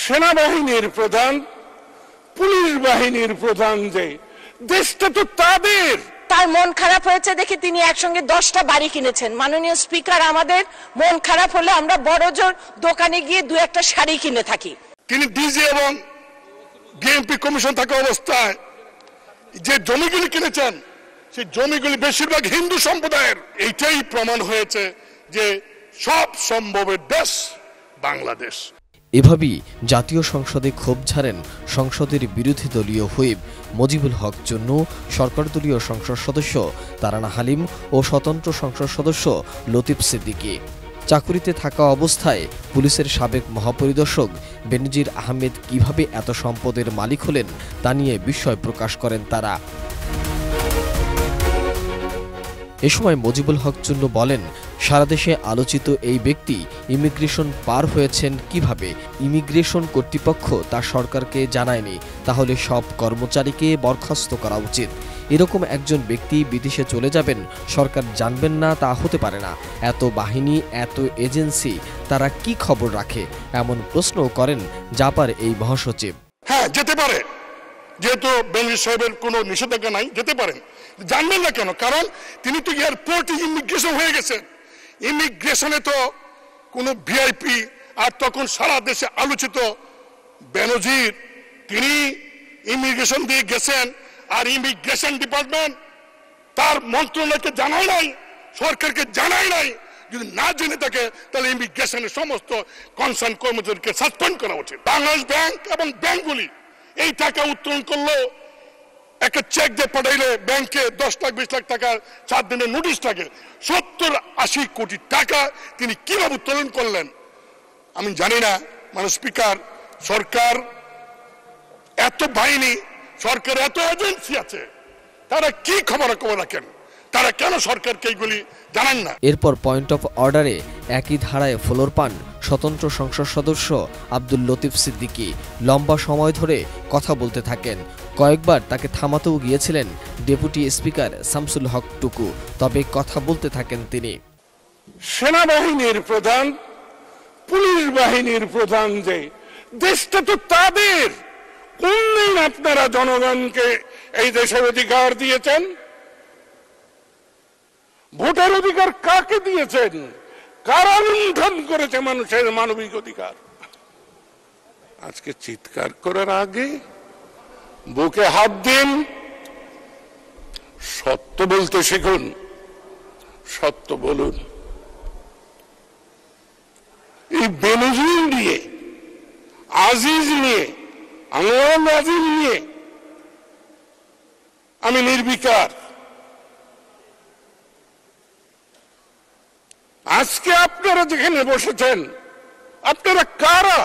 সেনাবাহিনীর প্রধান, পুলিশ বাহিনীর প্রধান, যে দেশটা তো তাদের। তার মন খারাপ হয়েছে দেখে তিনি একসঙ্গে 10টা বাড়ি কিনেছেন। মাননীয় স্পিকার, আমাদের মন খারাপ হলে আমরা বড়জোর দোকানে গিয়ে 2-1টা শাড়ি কিনে থাকি। তিনি ডিজি এবং ডিএমপি কমিশন থাকা অবস্থায় যে জমিগুলি কিনেছেন, সেই জমিগুলি বেশিরভাগ হিন্দু সম্প্রদায়ের। এইটাই প্রমাণ হয়েছে যে সব সম্ভবের দেশ বাংলাদেশ। এভাবেই জাতীয় সংসদে ক্ষোভ ঝাড়েন সংসদের বিরোধী দলীয় হুইপ মজিবুল হক চুন্নু, সরকারদলীয় সংসদ সদস্য তারানা হালিম ও স্বতন্ত্র সংসদ সদস্য লতিফ সিদ্দিকী। চাকুরিতে থাকা অবস্থায় পুলিশের সাবেক মহাপরিদর্শক বেনজির আহমেদ কিভাবে এত সম্পদের মালিক হলেন তা নিয়ে বিস্ময় প্রকাশ করেন তারা। এ সময় মজিবুল হক চুন্নু বলেন, সারা দেশে আলোচিত এই ব্যক্তি ইমিগ্রেশন পার হয়েছেন কিভাবে? ইমিগ্রেশন কর্তৃপক্ষ তা সরকারকে জানায়নি, তাহলে সব কর্মচারীকে বরখাস্ত করা উচিত। এরকম একজন ব্যক্তি বিদেশে চলে যাবেন, সরকার জানবেন না তা হতে পারে না। এত বাহিনী, এত এজেন্সি, তারা কি খবর রাখে? এমন প্রশ্নও করেন জাপার এই মহাসচিব। হ্যাঁ, যেতে পারে, যেহেতু বেনজির সাহেবের কোনো নিষেধাজ্ঞা নাই, যেতে পারেন। জানবেন না কেন? কারণ তিনি তো এয়ারপোর্টে ইমিগ্রেশন হয়ে গেছেন। ইমিগ্রেশনে তো কোনো ভিআইপি, আর তখন সারা দেশে আলোচিত বেনজির, তিনি ইমিগ্রেশন দিয়ে গেছেন, আর ইমিগ্রেশন ডিপার্টমেন্ট তার মন্ত্রণালয়কে জানায় নাই, সরকারকে জানায় নাই। যদি না জেনে থাকে তাহলে ইমিগ্রেশনের সমস্ত কনসার্ন কর্মচারীকে সাসপেন্ড করা উচিত। বাংলাদেশ ব্যাংক এবং ব্যাংকগুলি এই টাকা উত্তোলন করলো, একটা চেক দিয়ে পাঠাইলে ব্যাংকে 10 লাখ 20 লাখ টাকার 4 দিনের নোটিশ থাকে। 70-80 কোটি টাকা তিনি কিভাবে উত্তোলন করলেন আমি জানি না। মানে স্পিকার, সরকার এত বাহিনী, সরকার এত এজেন্সি আছে, তারা কি খবর রাখেন? তারা কেন সরকারকে এইগুলি জানান না? এরপর পয়েন্ট অফ অর্ডারে একই ধারায় ফ্লোর পান স্বতন্ত্র সংসদ সদস্য আব্দুল লতিফ সিদ্দিকী। লম্বা সময় ধরে কথা বলতে থাকেন। কয়েকবার তাকে থামাতেও গিয়েছিলেন ডেপুটি স্পিকার শামসুল হক টুকু, তবে কথা বলতে থাকেন তিনি। সেনাবাহিনীর প্রধান, পুলিশ বাহিনীর প্রধান, যে দেশটা তো তাদের। কোন দিন আপনারা জনগণকে এই দেশের অধিকার দিয়েছেন? ভোটের অধিকার কাকে দিয়েছেন? কারা লুণ্ঠন করেছে মানুষের মানবিক অধিকার? আজকে চিৎকার করার আগে বুকে হাত দিন, সত্য বলতে শিখুন, সত্য বলুন। এই বেনজির নিয়ে, আজিজ নিয়ে, আনোয়ার আজিজ নিয়ে আমি নির্বিকার। আজকে আপনারা যেখানে বসেছেন, আপনারা কারা?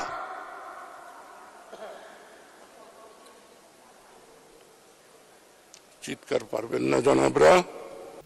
চিৎকার পারবেন না জনাবরা।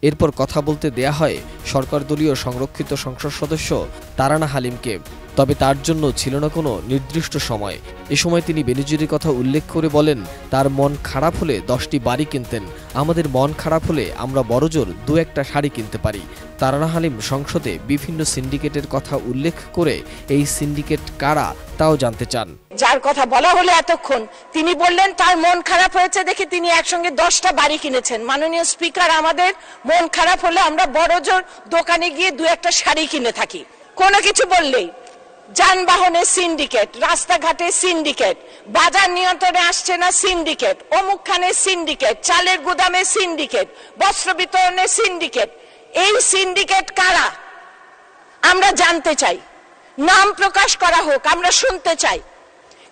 এরপর কথা বলতে দেয়া হয় সরকারদলীয় সংরক্ষিত সংসদ সদস্য তারানা হালিমকে, তবে তার জন্য ছিল না কোনো নির্দিষ্ট সময়। এ সময় তিনি বেনজিরের কথা উল্লেখ করে বলেন, তার মন খারাপ হলে 10টি বাড়ি কিনতেন, আমাদের মন খারাপ হলে আমরা বড়জোর 2-1টা শাড়ি কিনতে পারি। তারানা হালিম সংসদে বিভিন্ন সিন্ডিকেটের কথা উল্লেখ করে এই সিন্ডিকেট কারা তাও জানতে চান। যার কথা বলা হলো এতক্ষণ, তিনি বললেন তার মন খারাপ হয়েছে দেখে তিনি একসঙ্গে 10টা বাড়ি কিনেছেন। মাননীয় স্পিকার, আমাদের মন খারাপ হলে আমরা বড়জোর দোকানে গিয়ে 2-1টা শাড়ি কিনে থাকি। কোনো কিছু বললেই যানবাহনের সিন্ডিকেট, রাস্তাঘাটে সিন্ডিকেট, বাজার নিয়ন্ত্রণে আসছে না সিন্ডিকেট, অমুকখানের সিন্ডিকেট, চালের গুদামে সিন্ডিকেট, বস্ত্র বিতরণের সিন্ডিকেট। এই সিন্ডিকেট কারা আমরা জানতে চাই। নাম প্রকাশ করা হোক, আমরা শুনতে চাই।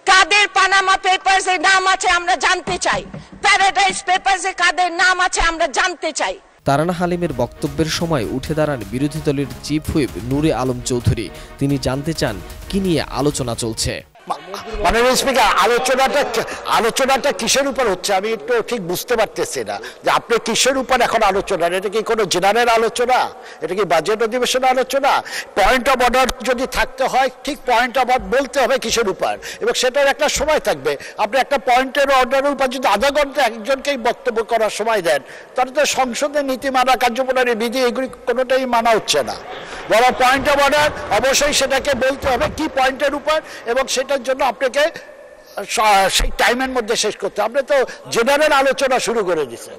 কাদের পানামা পেপারসে নাম আছে আমরা জানতে চাই। প্যারাডাইস পেপারসে কাদের নাম আছে আমরা জানতে চাই। তারানা হালিমের বক্তব্যের সময় উঠে দাঁড়ান বিরোধী দলের চিফ হুইপ নূরে আলম চৌধুরী। তিনি জানতে চান কি নিয়ে আলোচনা চলছে। মাননীয় স্পিকার, আলোচনাটা কিসের উপর হচ্ছে আমি একটু ঠিক বুঝতে পারতেছি না যে আপনি কিসের উপর এখন আলোচনা? এটা কি কোনো জেনারেল আলোচনা? এটা কি বাজেট অধিবেশন আলোচনা? পয়েন্ট অফ অর্ডার যদি থাকতে হয়, ঠিক পয়েন্ট অফ অর্ডার বলতে হবে কিসের উপর, এবং সেটার একটা সময় থাকবে। আপনি একটা পয়েন্টের অর্ডারের উপর যদি আধা ঘন্টা একজনকেই বক্তব্য করার সময় দেন, তাহলে তো সংসদের নীতিমালা, কার্যপ্রণালী, বিধি, এগুলি কোনোটাই মানা হচ্ছে না। বড় পয়েন্ট অফ অর্ডার অবশ্যই সেটাকে বলতে হবে কি পয়েন্টের উপর, এবং সেটার জন্য আপনাকে সেই টাইমের মধ্যে শেষ করতে। আপনি তো জেনারেল আলোচনা শুরু করে দিচ্ছেন,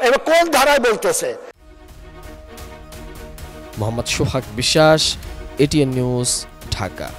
এবার কোন ধারায় বলতেছে? মোহাম্মদ সোহাগ বিশ্বাস, এটিএন নিউজ, ঢাকা।